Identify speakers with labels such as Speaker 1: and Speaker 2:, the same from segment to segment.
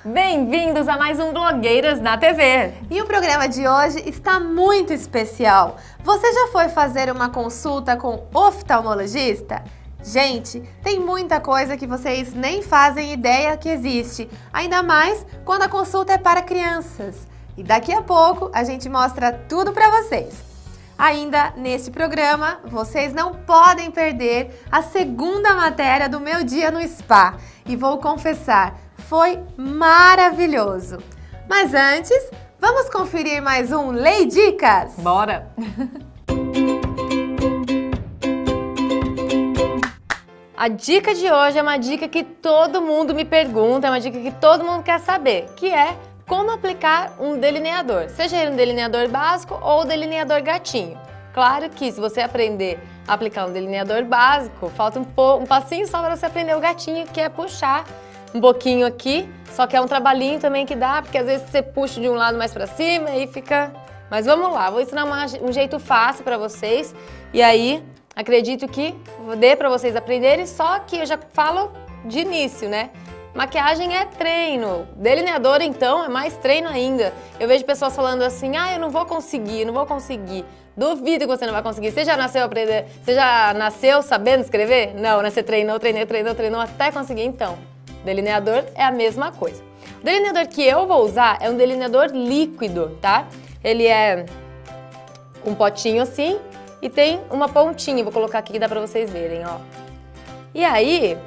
Speaker 1: Bem-vindos a mais um Blogueiras na TV.
Speaker 2: E o programa de hoje está muito especial. Você já foi fazer uma consulta com oftalmologista? Gente, tem muita coisa que vocês nem fazem ideia que existe, ainda mais quando a consulta é para crianças. E daqui a pouco a gente mostra tudo para vocês. Ainda neste programa, vocês não podem perder a segunda matéria do meu dia no spa. E vou confessar, foi maravilhoso. Mas antes, vamos conferir mais um Lei Dicas?
Speaker 1: Bora! A dica de hoje é uma dica que todo mundo me pergunta, é uma dica que todo mundo quer saber, que é como aplicar um delineador, seja ele um delineador básico ou delineador gatinho. Claro que se você aprender a aplicar um delineador básico, falta um passinho só para você aprender o gatinho, que é puxar um pouquinho aqui, só que é um trabalhinho também que dá, porque às vezes você puxa de um lado mais para cima e fica... Mas vamos lá, vou ensinar um jeito fácil para vocês e aí acredito que dê para vocês aprenderem, só que eu já falo de início, né? Maquiagem é treino, delineador então é mais treino ainda. Eu vejo pessoas falando assim, eu não vou conseguir, não vou conseguir. Duvido que você não vai conseguir. Você já nasceu sabendo escrever? Não, né? Você treinou até conseguir então. Delineador é a mesma coisa. O delineador que eu vou usar é um delineador líquido, tá? Ele é um potinho assim e tem uma pontinha. Vou colocar aqui que dá pra vocês verem, ó. E aí,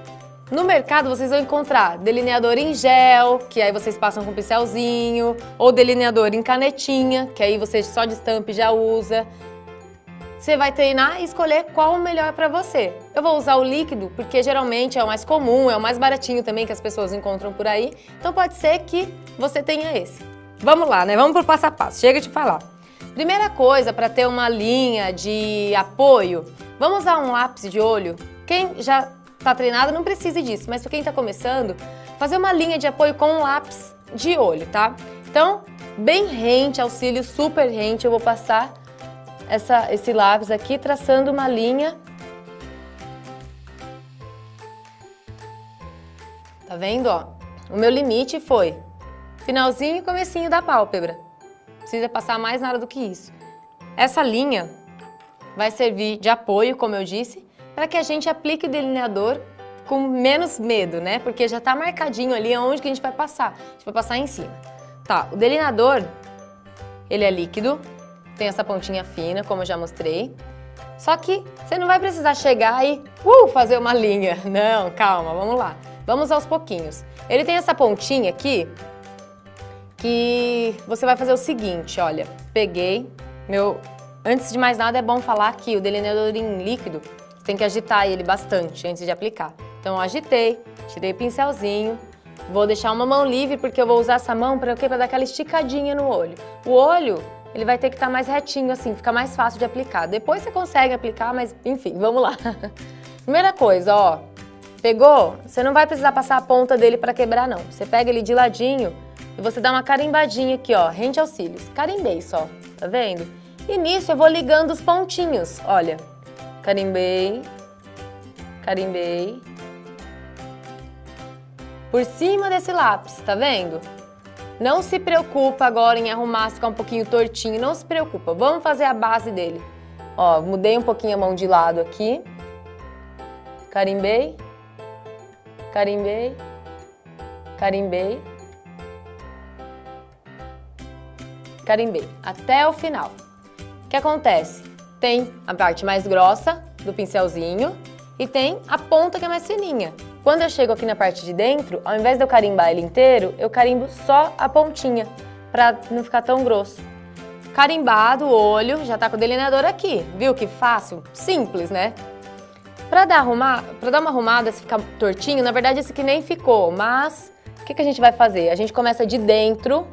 Speaker 1: no mercado vocês vão encontrar delineador em gel, que aí vocês passam com um pincelzinho, ou delineador em canetinha, que aí você só destampa e já usa. Você vai treinar e escolher qual o melhor para você. Eu vou usar o líquido porque geralmente é o mais comum, é o mais baratinho também que as pessoas encontram por aí. Então pode ser que você tenha esse. Vamos lá, né? Vamos pro passo a passo. Chega de falar. Primeira coisa, para ter uma linha de apoio, vamos usar um lápis de olho. Quem já tá treinado não precisa disso, mas para quem tá começando, fazer uma linha de apoio com um lápis de olho, tá? Então, bem rente, auxílio super rente, eu vou passar esse lápis aqui, traçando uma linha. Tá vendo, ó? O meu limite foi finalzinho e comecinho da pálpebra. Não precisa passar mais nada do que isso. Essa linha vai servir de apoio, como eu disse, para que a gente aplique o delineador com menos medo, né? Porque já tá marcadinho ali onde que a gente vai passar. A gente vai passar em cima. Tá, o delineador, ele é líquido. Tem essa pontinha fina, como eu já mostrei. Só que você não vai precisar chegar e fazer uma linha. Não, calma, vamos lá. Vamos aos pouquinhos. Ele tem essa pontinha aqui, que você vai fazer o seguinte, olha. Peguei meu... Antes de mais nada, é bom falar que o delineador em líquido, você tem que agitar ele bastante antes de aplicar. Então, eu agitei, tirei o pincelzinho. Vou deixar uma mão livre, porque eu vou usar essa mão para dar aquela esticadinha no olho. O olho... ele vai ter que estar mais retinho assim, fica mais fácil de aplicar. Depois você consegue aplicar, mas enfim, vamos lá. Primeira coisa, ó, pegou, você não vai precisar passar a ponta dele para quebrar não. Você pega ele de ladinho e você dá uma carimbadinha aqui, ó, rente aos cílios. Carimbei só, tá vendo? E nisso eu vou ligando os pontinhos, olha. Carimbei, carimbei. Por cima desse lápis, tá vendo? Não se preocupa agora em arrumar, ficar um pouquinho tortinho, não se preocupa. Vamos fazer a base dele. Ó, mudei um pouquinho a mão de lado aqui. Carimbei, carimbei, carimbei, carimbei, até o final. O que acontece? Tem a parte mais grossa do pincelzinho e tem a ponta que é mais fininha. Quando eu chego aqui na parte de dentro, ao invés de eu carimbar ele inteiro, eu carimbo só a pontinha, pra não ficar tão grosso. Carimbado o olho, já tá com o delineador aqui. Viu que fácil? Simples, né? Pra dar uma arrumada, se ficar tortinho, na verdade esse aqui nem ficou, mas o que a gente vai fazer? A gente começa de dentro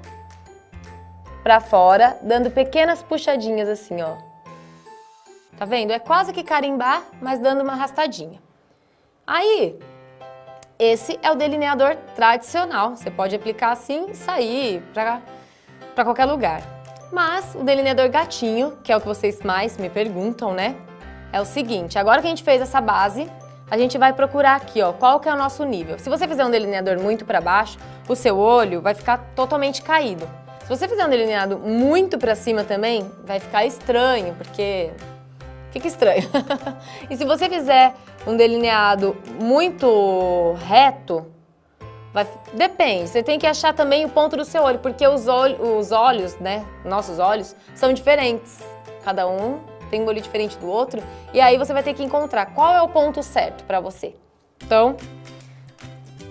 Speaker 1: pra fora, dando pequenas puxadinhas assim, ó. Tá vendo? É quase que carimbar, mas dando uma arrastadinha. Aí, esse é o delineador tradicional. Você pode aplicar assim e sair para qualquer lugar. Mas o delineador gatinho, que é o que vocês mais me perguntam, né? É o seguinte, agora que a gente fez essa base, a gente vai procurar aqui, ó, qual que é o nosso nível. Se você fizer um delineador muito para baixo, o seu olho vai ficar totalmente caído. Se você fizer um delineado muito para cima também, vai ficar estranho, porque fica estranho. E se você fizer um delineado muito reto, depende, você tem que achar também o ponto do seu olho, porque os olhos, né, nossos olhos, são diferentes. Cada um tem um olho diferente do outro, e aí você vai ter que encontrar qual é o ponto certo para você. Então,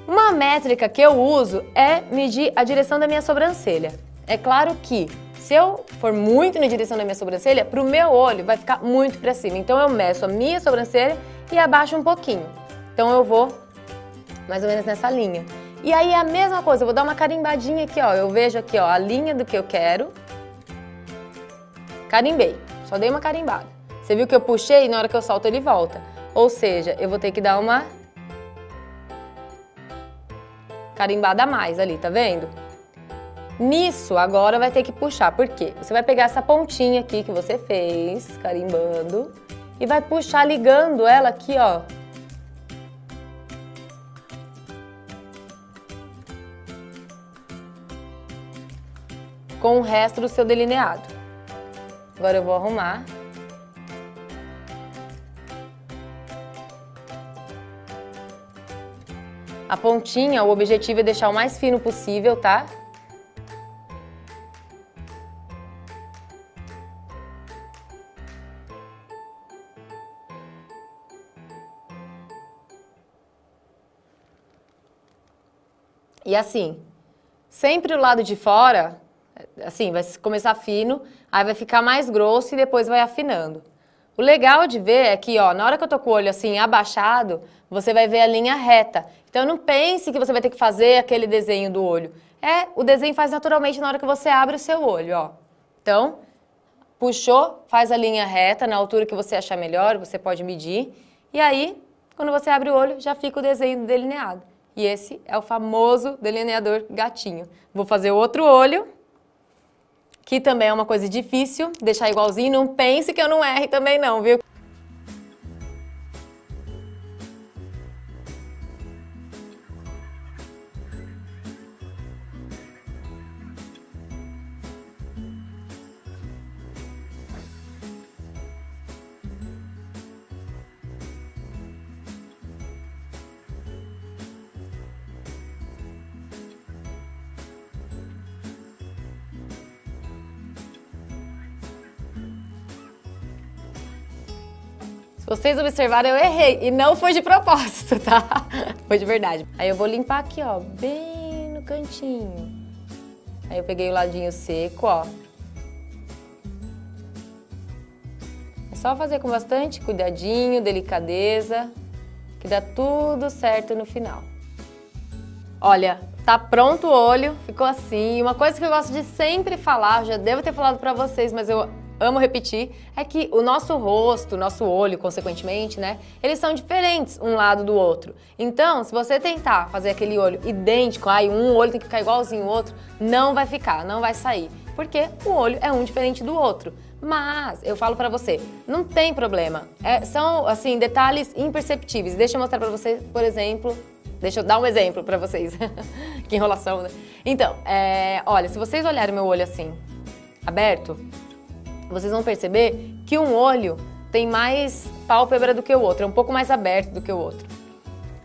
Speaker 1: uma métrica que eu uso é medir a direção da minha sobrancelha. É claro que se eu for muito na direção da minha sobrancelha, para o meu olho vai ficar muito para cima. Então eu meço a minha sobrancelha e abaixo um pouquinho. Então eu vou mais ou menos nessa linha. E aí a mesma coisa, eu vou dar uma carimbadinha aqui, ó. Eu vejo aqui, ó, a linha do que eu quero. Carimbei, só dei uma carimbada. Você viu que eu puxei e na hora que eu solto ele volta. Ou seja, eu vou ter que dar uma carimbada a mais ali, tá vendo? Nisso, agora vai ter que puxar. Por quê? Você vai pegar essa pontinha aqui que você fez, carimbando, e vai puxar ligando ela aqui, ó. Com o resto do seu delineado. Agora eu vou arrumar. A pontinha, o objetivo é deixar o mais fino possível, tá? E assim, sempre o lado de fora, assim, vai começar fino, aí vai ficar mais grosso e depois vai afinando. O legal de ver é que, ó, na hora que eu tô com o olho assim abaixado, você vai ver a linha reta. Então não pense que você vai ter que fazer aquele desenho do olho. O desenho faz naturalmente na hora que você abre o seu olho, ó. Então, puxou, faz a linha reta na altura que você achar melhor, você pode medir. E aí, quando você abre o olho, já fica o desenho delineado. E esse é o famoso delineador gatinho. Vou fazer o outro olho, que também é uma coisa difícil, deixar igualzinho. Não pense que eu não erre também não, viu? Se vocês observaram, eu errei. E não foi de propósito, tá? Foi de verdade. Aí eu vou limpar aqui, ó, bem no cantinho. Aí eu peguei o ladinho seco, ó. É só fazer com bastante cuidadinho, delicadeza, que dá tudo certo no final. Olha, tá pronto o olho, ficou assim. Uma coisa que eu gosto de sempre falar, já devo ter falado pra vocês, mas eu amo repetir, é que o nosso rosto, o nosso olho, consequentemente, né, eles são diferentes um lado do outro. Então, se você tentar fazer aquele olho idêntico, um olho tem que ficar igualzinho o outro, não vai ficar, não vai sair, porque o olho é um diferente do outro. Mas, eu falo pra você, não tem problema, são, assim, detalhes imperceptíveis. Deixa eu mostrar pra vocês, por exemplo, deixa eu dar um exemplo pra vocês, que enrolação, né? Então, olha, se vocês olharem meu olho assim, aberto, vocês vão perceber que um olho tem mais pálpebra do que o outro, é um pouco mais aberto do que o outro.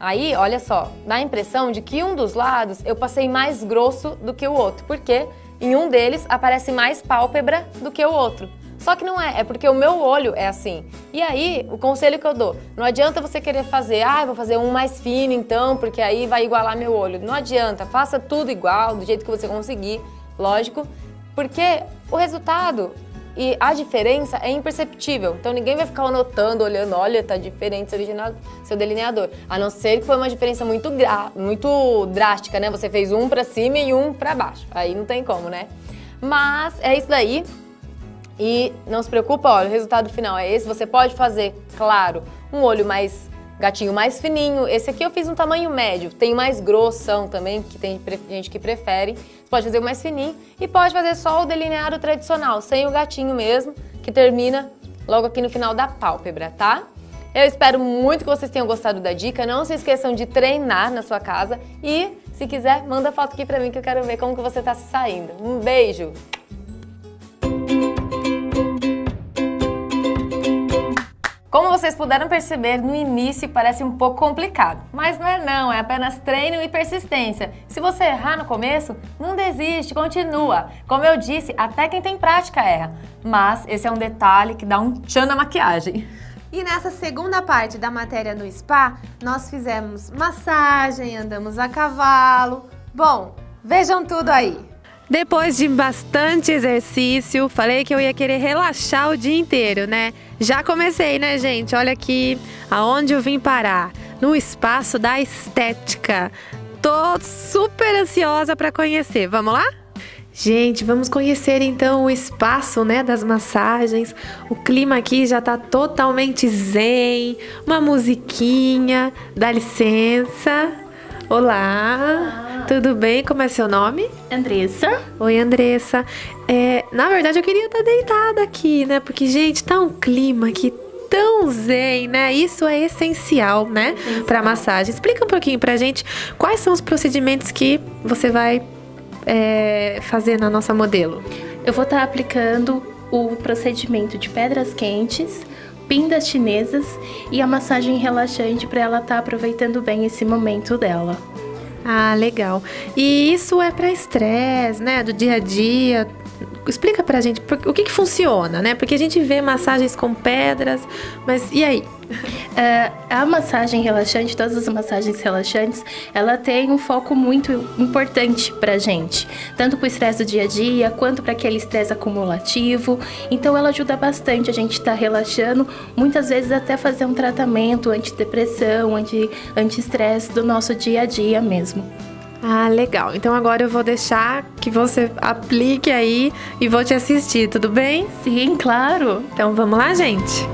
Speaker 1: Aí, olha só, dá a impressão de que um dos lados eu passei mais grosso do que o outro, porque em um deles aparece mais pálpebra do que o outro. Só que não é porque o meu olho é assim. E aí, o conselho que eu dou, não adianta você querer fazer, vou fazer um mais fino então, porque aí vai igualar meu olho. Não adianta, faça tudo igual, do jeito que você conseguir, lógico, porque o resultado e a diferença é imperceptível, então ninguém vai ficar anotando, olhando, olha, tá diferente seu delineador, a não ser que foi uma diferença muito drástica, né? Você fez um pra cima e um pra baixo, aí não tem como, né? Mas é isso daí, e não se preocupa, olha, o resultado final é esse. Você pode fazer, claro, um olho mais gatinho mais fininho. Esse aqui eu fiz um tamanho médio. Tem mais grossão também, que tem gente que prefere. Você pode fazer o mais fininho e pode fazer só o delineado tradicional, sem o gatinho mesmo, que termina logo aqui no final da pálpebra, tá? Eu espero muito que vocês tenham gostado da dica. Não se esqueçam de treinar na sua casa e, se quiser, manda foto aqui pra mim que eu quero ver como que você tá se saindo. Um beijo! Como vocês puderam perceber, no início parece um pouco complicado, mas não, é apenas treino e persistência. Se você errar no começo, não desiste, continua. Como eu disse, até quem tem prática erra, mas esse é um detalhe que dá um tchan na maquiagem.
Speaker 2: E nessa segunda parte da matéria no spa, nós fizemos massagem, andamos a cavalo. Bom, vejam tudo aí.
Speaker 3: Depois de bastante exercício, falei que eu ia querer relaxar o dia inteiro, né? Já comecei, né, gente? Olha aqui aonde eu vim parar, no espaço da estética. Tô super ansiosa para conhecer. Vamos lá? Gente, vamos conhecer então o espaço, né, das massagens. O clima aqui já tá totalmente zen, uma musiquinha. Dá licença. Olá, tudo bem? Como é seu nome?
Speaker 4: Andressa.
Speaker 3: Oi, Andressa. Na verdade, eu queria estar deitada aqui, né? Porque, gente, tá um clima aqui tão zen, né? Isso é essencial, né? Para massagem. Explica um pouquinho pra gente quais são os procedimentos que você vai fazer na nossa modelo.
Speaker 4: Eu vou estar aplicando o procedimento de pedras quentes, pindas chinesas e a massagem relaxante para ela estar aproveitando bem esse momento dela.
Speaker 3: Ah, legal. E isso é para estresse, né, do dia a dia. Explica pra gente o que funciona, né? Porque a gente vê massagens com pedras, mas e aí?
Speaker 4: A massagem relaxante, todas as massagens relaxantes, ela tem um foco muito importante pra gente, tanto pro estresse do dia a dia, quanto para aquele estresse acumulativo. Então ela ajuda bastante a gente estar relaxando, muitas vezes até fazer um tratamento antidepressão, anti-estresse do nosso dia a dia mesmo.
Speaker 3: Ah, legal. Então agora eu vou deixar que você aplique aí e vou te assistir, tudo bem?
Speaker 4: Sim, claro.
Speaker 3: Então vamos lá, gente?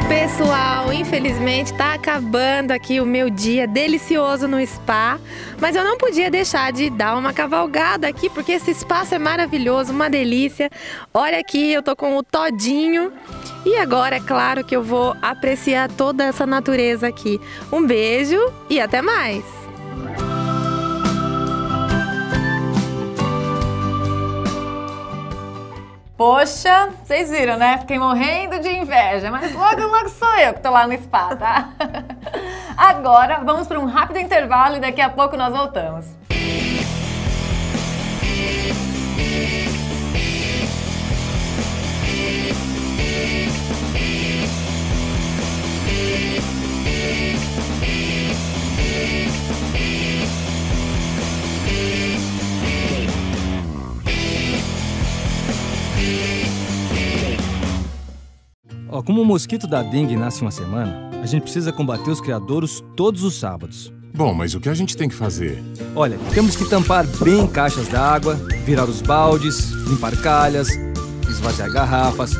Speaker 3: Pessoal, infelizmente tá acabando aqui o meu dia delicioso no spa, mas eu não podia deixar de dar uma cavalgada aqui, porque esse espaço é maravilhoso, uma delícia. Olha aqui, eu tô com o todinho e agora é claro que eu vou apreciar toda essa natureza aqui. Um beijo e até mais!
Speaker 1: Poxa, vocês viram, né? Fiquei morrendo de inveja, mas logo, logo sou eu que tô lá no spa, tá? Agora, vamos para um rápido intervalo e daqui a pouco nós voltamos.
Speaker 5: Como o mosquito da dengue nasce uma semana, a gente precisa combater os criadouros todos os sábados.
Speaker 6: Bom, mas o que a gente tem que fazer?
Speaker 5: Olha, temos que tampar bem caixas d'água, virar os baldes, limpar calhas, esvaziar garrafas,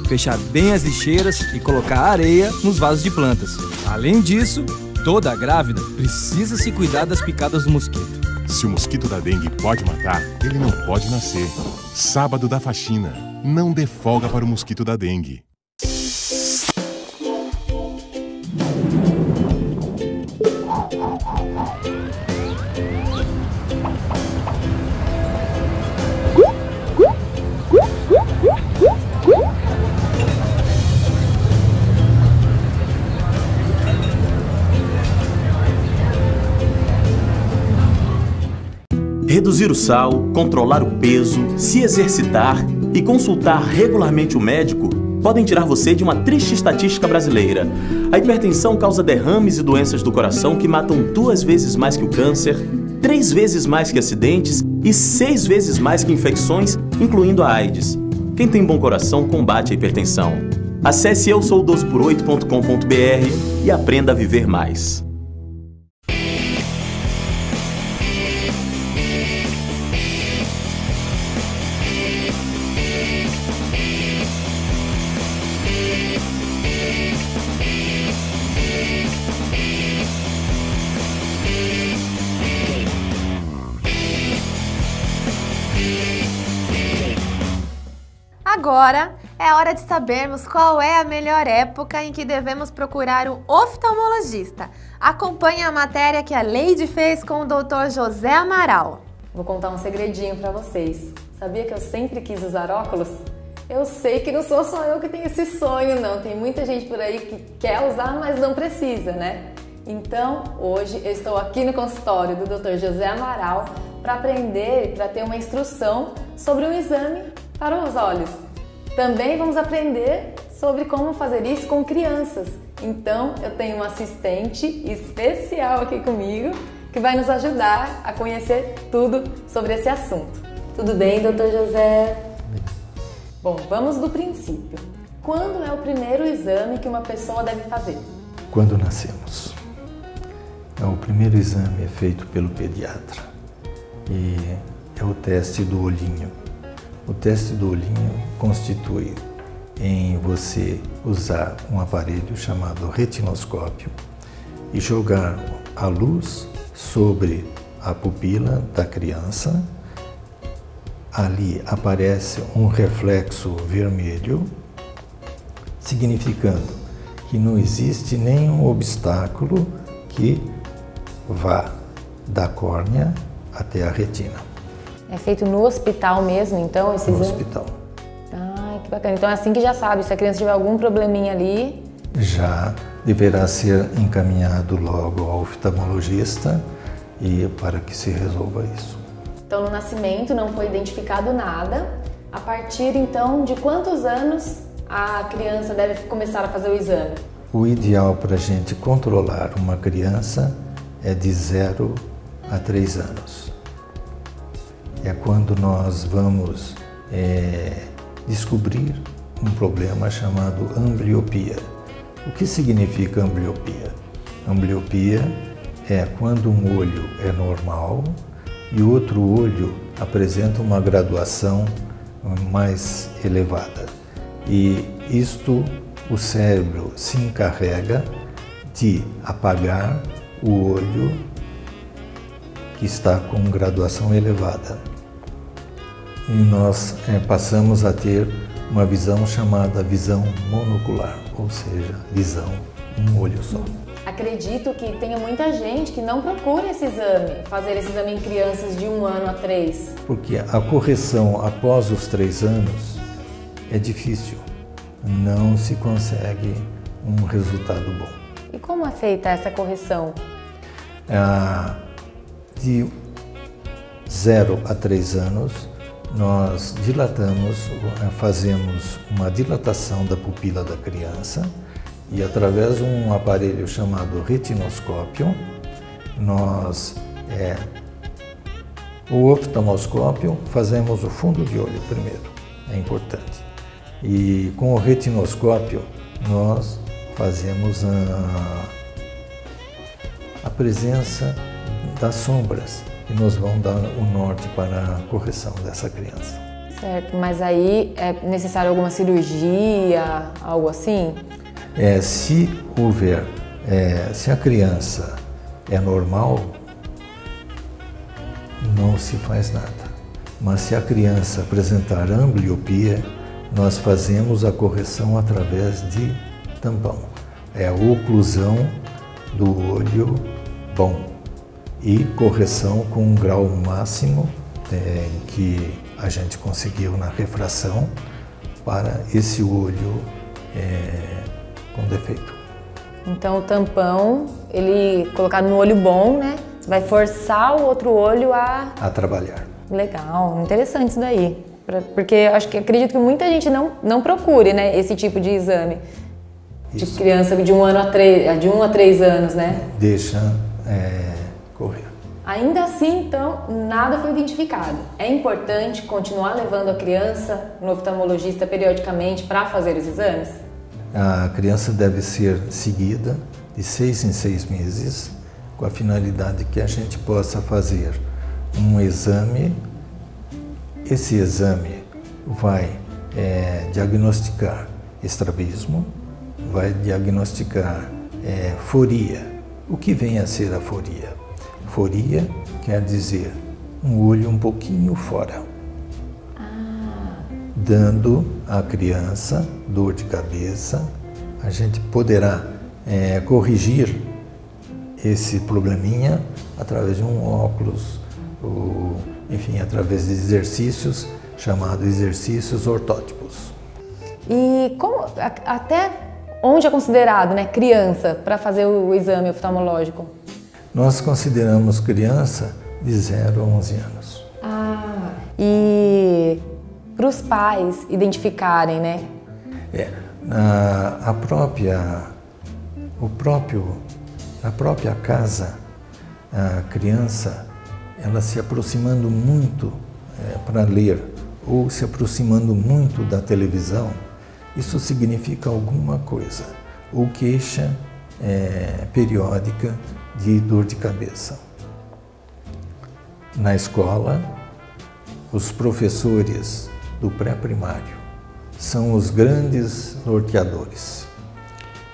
Speaker 5: fechar bem as lixeiras e colocar areia nos vasos de plantas. Além disso, toda grávida precisa se cuidar das picadas do mosquito.
Speaker 6: Se o mosquito da dengue pode matar, ele não pode nascer. Sábado da faxina. Não dê folga para o mosquito da dengue.
Speaker 7: Reduzir o sal, controlar o peso, se exercitar e consultar regularmente o médico podem tirar você de uma triste estatística brasileira. A hipertensão causa derrames e doenças do coração que matam 2 vezes mais que o câncer, 3 vezes mais que acidentes e 6 vezes mais que infecções, incluindo a AIDS. Quem tem bom coração combate a hipertensão. Acesse eusoudoce8.com.br e aprenda a viver mais.
Speaker 2: Agora é hora de sabermos qual é a melhor época em que devemos procurar um oftalmologista. Acompanhe a matéria que a Leide fez com o Dr. José Amaral.
Speaker 1: Vou contar um segredinho pra vocês. Sabia que eu sempre quis usar óculos? Eu sei que não sou só eu que tenho esse sonho, não. Tem muita gente por aí que quer usar, mas não precisa, né? Então, hoje eu estou aqui no consultório do Dr. José Amaral para aprender, para ter uma instrução sobre um exame para os olhos. Também vamos aprender sobre como fazer isso com crianças. Então, eu tenho uma assistente especial aqui comigo que vai nos ajudar a conhecer tudo sobre esse assunto. Tudo bem, doutor José? Bom, vamos do princípio. Quando é o primeiro exame que uma pessoa deve fazer?
Speaker 8: Quando nascemos. O primeiro exame é feito pelo pediatra e é o teste do olhinho. O teste do olhinho constitui em você usar um aparelho chamado retinoscópio e jogar a luz sobre a pupila da criança. Ali aparece um reflexo vermelho, significando que não existe nenhum obstáculo que vá da córnea até a retina.
Speaker 1: É feito no hospital mesmo, então, esse exame?
Speaker 8: No hospital.
Speaker 1: Ah, que bacana. Então é assim que já sabe, se a criança tiver algum probleminha ali...
Speaker 8: Já deverá ser encaminhado logo ao oftalmologista e para que se resolva isso.
Speaker 1: Então, no nascimento não foi identificado nada. A partir, então, de quantos anos a criança deve começar a fazer o exame?
Speaker 8: O ideal para a gente controlar uma criança é de 0 a 3 anos. É quando nós vamos descobrir um problema chamado ambliopia. O que significa ambliopia? Ambliopia é quando um olho é normal e o outro olho apresenta uma graduação mais elevada. E isto, o cérebro se encarrega de apagar o olho que está com graduação elevada. E nós passamos a ter uma visão chamada visão monocular, ou seja, visão um olho só.
Speaker 1: Acredito que tenha muita gente que não procura esse exame, fazer esse exame em crianças de 1 ano a 3.
Speaker 8: Porque a correção após os 3 anos é difícil, não se consegue um resultado bom.
Speaker 1: E como é feita essa correção?
Speaker 8: De 0 a 3 anos, nós dilatamos, fazemos uma dilatação da pupila da criança e através de um aparelho chamado retinoscópio, nós, o oftalmoscópio, fazemos o fundo de olho primeiro, é importante. E com o retinoscópio, nós fazemos a presença das sombras que nos vão dar o norte para a correção dessa criança.
Speaker 1: Certo, mas aí é necessário alguma cirurgia, algo assim?
Speaker 8: Se houver, se a criança é normal, não se faz nada. Mas se a criança apresentar ambliopia, nós fazemos a correção através de tampão. É a oclusão do olho bom e correção com um grau máximo que a gente conseguiu na refração para esse olho com defeito.
Speaker 1: Então o tampão, ele colocado no olho bom, né, Vai forçar o outro olho a
Speaker 8: trabalhar.
Speaker 1: Legal, interessante isso daí. Porque acredito que muita gente não procure, né, esse tipo de exame. De criança de 1 a 3 anos, né?
Speaker 8: Deixa correr.
Speaker 1: Ainda assim, então, nada foi identificado. É importante continuar levando a criança no oftalmologista periodicamente para fazer os exames?
Speaker 8: A criança deve ser seguida de 6 em 6 meses, com a finalidade que a gente possa fazer um exame. Esse exame vai diagnosticar estrabismo, vai diagnosticar foria. O que vem a ser a foria? Foria quer dizer um olho um pouquinho fora, dando à criança dor de cabeça. A gente poderá corrigir esse probleminha através de um óculos, ou, enfim, através de exercícios chamados exercícios ortótipos.
Speaker 1: E até onde é considerado, né, criança para fazer o exame oftalmológico?
Speaker 8: Nós consideramos criança de 0 a 11 anos.
Speaker 1: E para os pais identificarem, né?
Speaker 8: Na própria casa, a criança, ela se aproximando muito para ler ou se aproximando muito da televisão, isso significa alguma coisa, ou queixa periódica de dor de cabeça. Na escola, os professores do pré-primário são os grandes norteadores,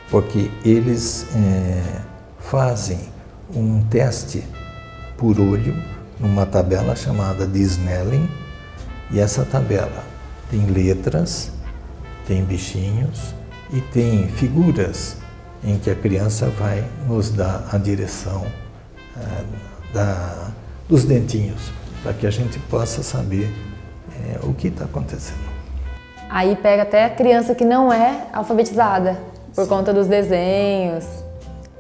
Speaker 8: porque eles fazem um teste por olho numa tabela chamada de Snellen, e essa tabela tem letras, tem bichinhos e tem figuras em que a criança vai nos dar a direção dos dentinhos, para que a gente possa saber o que está acontecendo.
Speaker 1: Aí pega até a criança que não é alfabetizada, por conta dos desenhos.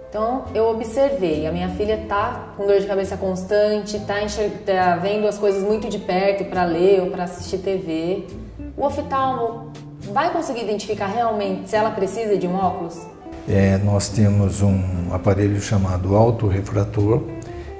Speaker 1: Então, eu observei, a minha filha tá com dor de cabeça constante, tá vendo as coisas muito de perto para ler ou para assistir TV. O oftalmo vai conseguir identificar realmente se ela precisa de um óculos?
Speaker 8: Nós temos um aparelho chamado autorrefrator.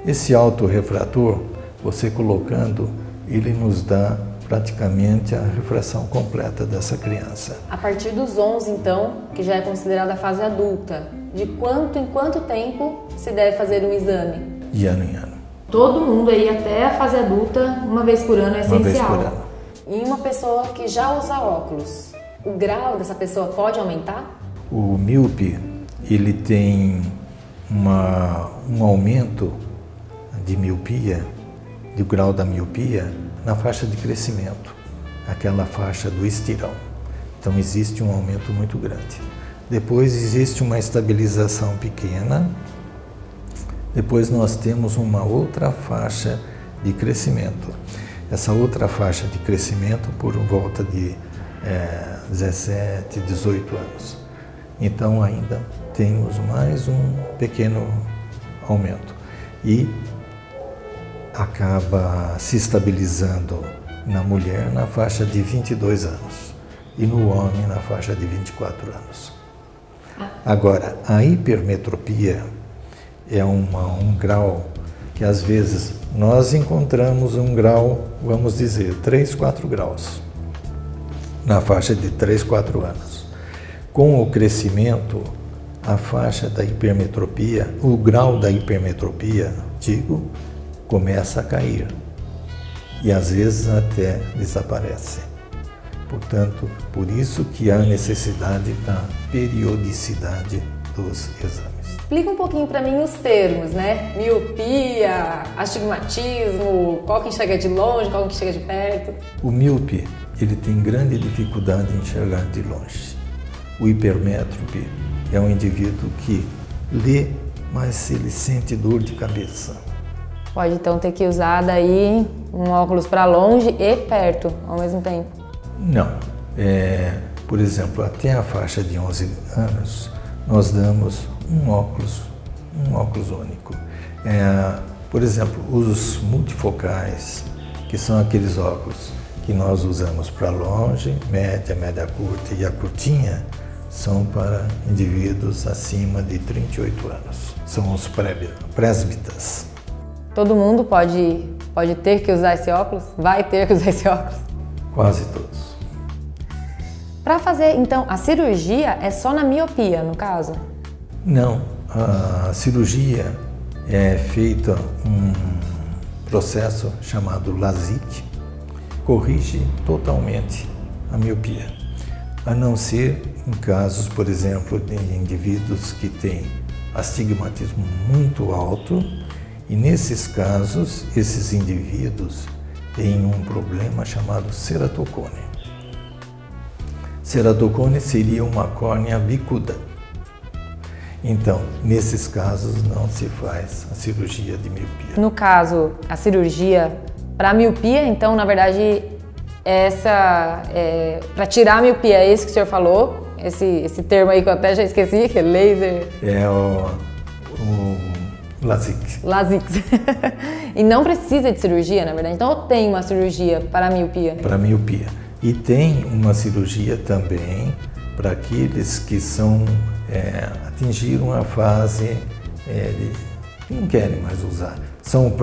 Speaker 8: Esse autorrefrator, você colocando, ele nos dá praticamente a refração completa dessa criança.
Speaker 1: A partir dos 11, então, que já é considerada a fase adulta, de quanto em quanto tempo se deve fazer um exame?
Speaker 8: De ano em ano.
Speaker 1: Todo mundo aí até a fase adulta, uma vez por ano é essencial.
Speaker 8: Uma vez por ano.
Speaker 1: E uma pessoa que já usa óculos, o grau dessa pessoa pode aumentar?
Speaker 8: O míope, ele tem um aumento de miopia, do grau da miopia, na faixa de crescimento, aquela faixa do estirão. Então existe um aumento muito grande. Depois existe uma estabilização pequena. Depois nós temos uma outra faixa de crescimento. Essa outra faixa de crescimento por volta de 17, 18 anos. Então ainda temos mais um pequeno aumento. E acaba se estabilizando na mulher na faixa de 22 anos e no homem na faixa de 24 anos. Agora, a hipermetropia é um grau que às vezes nós encontramos um grau, vamos dizer, 3, 4 graus, na faixa de 3, 4 anos. Com o crescimento, a faixa da hipermetropia, o grau da hipermetropia, começa a cair e às vezes até desaparece. Portanto, por isso que há necessidade da periodicidade dos exames.
Speaker 1: Explica um pouquinho para mim os termos, né? Miopia, astigmatismo, qual que enxerga de longe, qual que enxerga de perto.
Speaker 8: O míope, ele tem grande dificuldade em enxergar de longe. O hipermétrope é um indivíduo que lê, mas ele sente dor de cabeça.
Speaker 1: Pode então ter que usar daí um óculos para longe e perto ao mesmo tempo?
Speaker 8: Não. Por exemplo, até a faixa de 11 anos, nós damos um óculos único. Por exemplo, os multifocais, que são aqueles óculos que nós usamos para longe, média curta e a curtinha, são para indivíduos acima de 38 anos. São os presbitas.
Speaker 1: Todo mundo pode ter que usar esse óculos? Vai ter que usar esse óculos?
Speaker 8: Quase todos.
Speaker 1: Para fazer, então, a cirurgia é só na miopia, no caso?
Speaker 8: Não, a cirurgia é feita um processo chamado LASIK, corrige totalmente a miopia, a não ser em casos, por exemplo, de indivíduos que têm astigmatismo muito alto, e nesses casos, esses indivíduos têm um problema chamado ceratocone. Ceratocone seria uma córnea bicuda. Então, nesses casos, não se faz a cirurgia de miopia.
Speaker 1: No caso, a cirurgia para miopia, então, na verdade, essa para tirar a miopia, é esse que o senhor falou, esse termo aí que eu até já esqueci, que é laser.
Speaker 8: É o LASIK.
Speaker 1: LASIK. E não precisa de cirurgia, na verdade. Então, tem uma cirurgia para a miopia.
Speaker 8: Para miopia. E tem uma cirurgia também para aqueles que atingiram a fase que não querem mais usar. São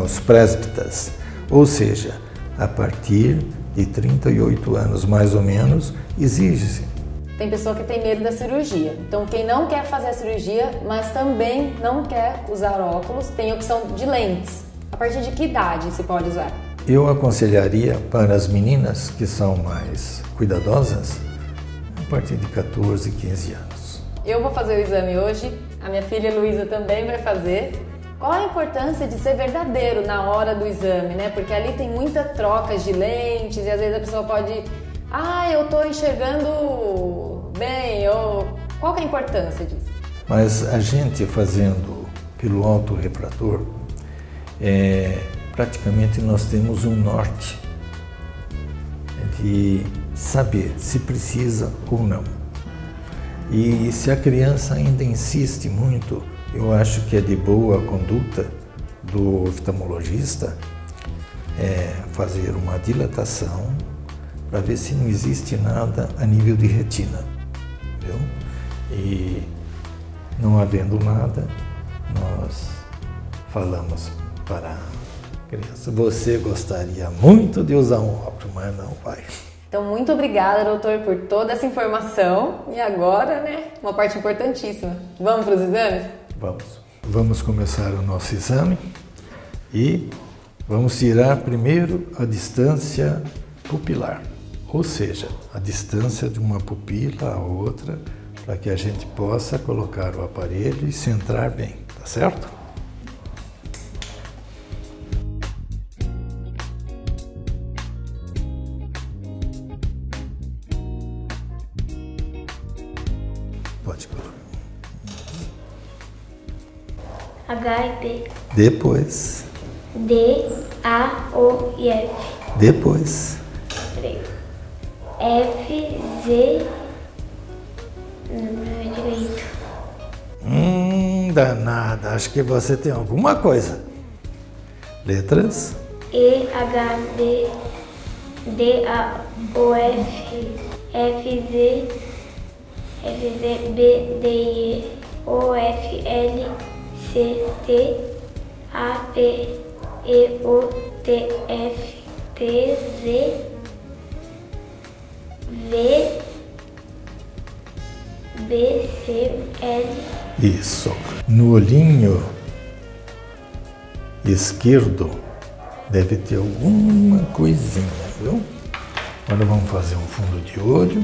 Speaker 8: os presbitas, ou seja, a partir de 38 anos mais ou menos, exige-se.
Speaker 1: Tem pessoa que tem medo da cirurgia. Então, quem não quer fazer a cirurgia, mas também não quer usar óculos, tem a opção de lentes. A partir de que idade se pode usar?
Speaker 8: Eu aconselharia para as meninas que são mais cuidadosas, a partir de 14, 15 anos.
Speaker 1: Eu vou fazer o exame hoje, a minha filha Luísa também vai fazer. Qual a importância de ser verdadeiro na hora do exame, né? Porque ali tem muita troca de lentes e às vezes a pessoa pode... eu estou enxergando bem, ou... Qual que é a importância disso?
Speaker 8: Mas a gente fazendo pelo autorrefrator, praticamente nós temos um norte de saber se precisa ou não. E se a criança ainda insiste muito, eu acho que é de boa conduta do oftalmologista fazer uma dilatação para ver se não existe nada a nível de retina, viu? E não havendo nada, nós falamos para a criança: você gostaria muito de usar um óculos, mas não vai.
Speaker 1: Então, muito obrigada, doutor, por toda essa informação. E agora, né, uma parte importantíssima. Vamos para os exames?
Speaker 8: Vamos. Vamos começar o nosso exame e vamos tirar primeiro a distância pupilar, ou seja, a distância de uma pupila a outra, para que a gente possa colocar o aparelho e centrar bem, tá certo? Pode colocar.
Speaker 9: H e P.
Speaker 8: Depois.
Speaker 9: D, A, O e F.
Speaker 8: Depois.
Speaker 9: F, Z. Não é direito.
Speaker 8: Danada. Acho que você tem alguma coisa. Letras.
Speaker 9: E, H, D. D, A, O, F. F, Z. F, Z, B, D, E. O, F, L. C, T. A, P. E, O, T, F. T, Z. V, B, C, L.
Speaker 8: Isso. No olhinho esquerdo deve ter alguma coisinha, viu? Agora vamos fazer um fundo de olho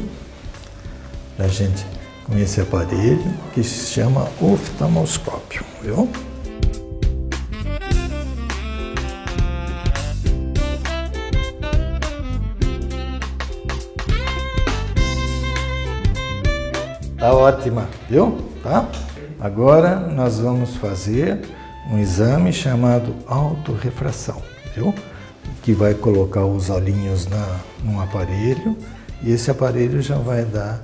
Speaker 8: pra gente com esse aparelho que se chama oftalmoscópio, viu? Tá ótima, viu? Tá? Agora nós vamos fazer um exame chamado autorrefração, viu? Que vai colocar os olhinhos num aparelho e esse aparelho já vai dar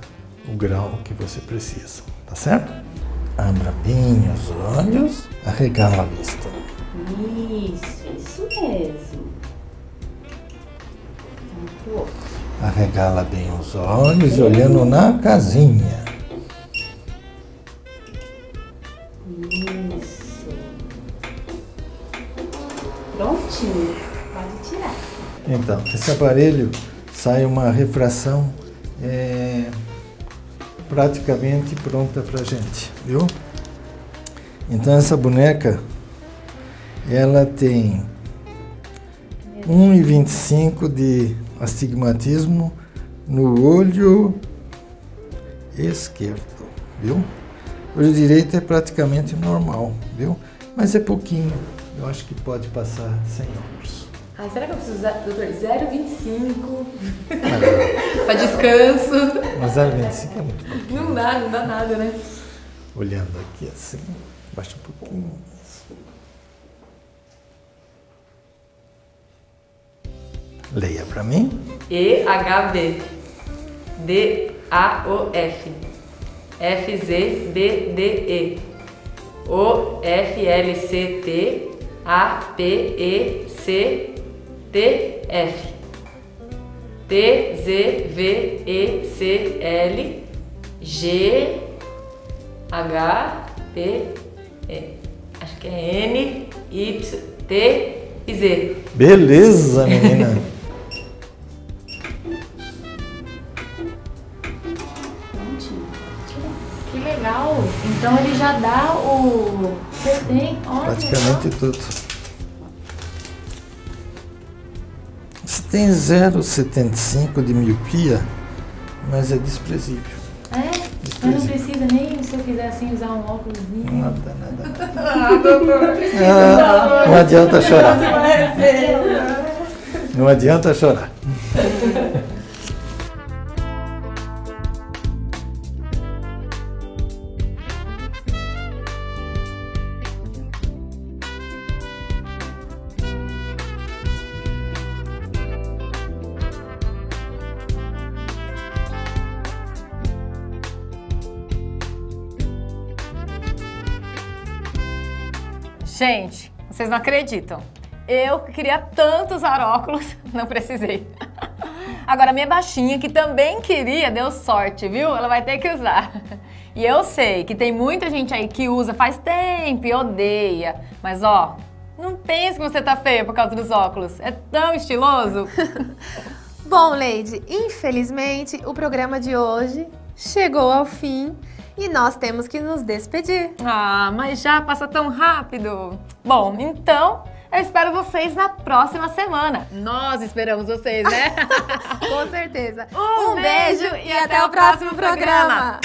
Speaker 8: o grau que você precisa, tá certo? Abra bem os olhos, arregala a vista.
Speaker 4: Isso mesmo. Pro outro.
Speaker 8: Arregala bem os olhos, olhando na casinha.
Speaker 4: Isso. Prontinho. Pode tirar.
Speaker 8: Então, esse aparelho sai uma refração praticamente pronta pra gente, viu? Então essa boneca, ela tem 1,25 de astigmatismo no olho esquerdo, viu? O olho direito é praticamente normal, viu? Mas é pouquinho, eu acho que pode passar sem óculos.
Speaker 1: Ai, será que eu preciso usar, doutor, 0,25 para descanso?
Speaker 8: Mas 0,25 é muito pouquinho.
Speaker 1: Não dá nada, né?
Speaker 8: Olhando aqui assim, baixa um pouquinho. Leia para mim.
Speaker 1: EHB DAOF FZBDE OFLCT APECTF TZVECL GHPE. Acho que é NYT Z.
Speaker 8: Beleza, menina.
Speaker 1: Que legal! Então ele já dá o... Você tem... Olha,
Speaker 8: Praticamente tudo. Você tem 0,75 de miopia, mas é desprezível.
Speaker 1: É? Eu não precisa nem, se eu quiser assim, usar um óculosinho.
Speaker 8: Nada. Não adianta chorar. Não adianta chorar.
Speaker 1: Gente, vocês não acreditam. Eu que queria tanto usar óculos, não precisei. Agora, minha baixinha, que também queria, deu sorte, viu? Ela vai ter que usar. E eu sei que tem muita gente aí que usa faz tempo e odeia. Mas, ó, não pense que você tá feia por causa dos óculos. É tão estiloso.
Speaker 2: Bom, Leide, infelizmente o programa de hoje chegou ao fim e nós temos que nos despedir.
Speaker 1: Ah, mas já passa tão rápido. Bom, então eu espero vocês na próxima semana. Nós esperamos vocês, né?
Speaker 2: Com certeza.
Speaker 1: Um beijo e até o próximo programa.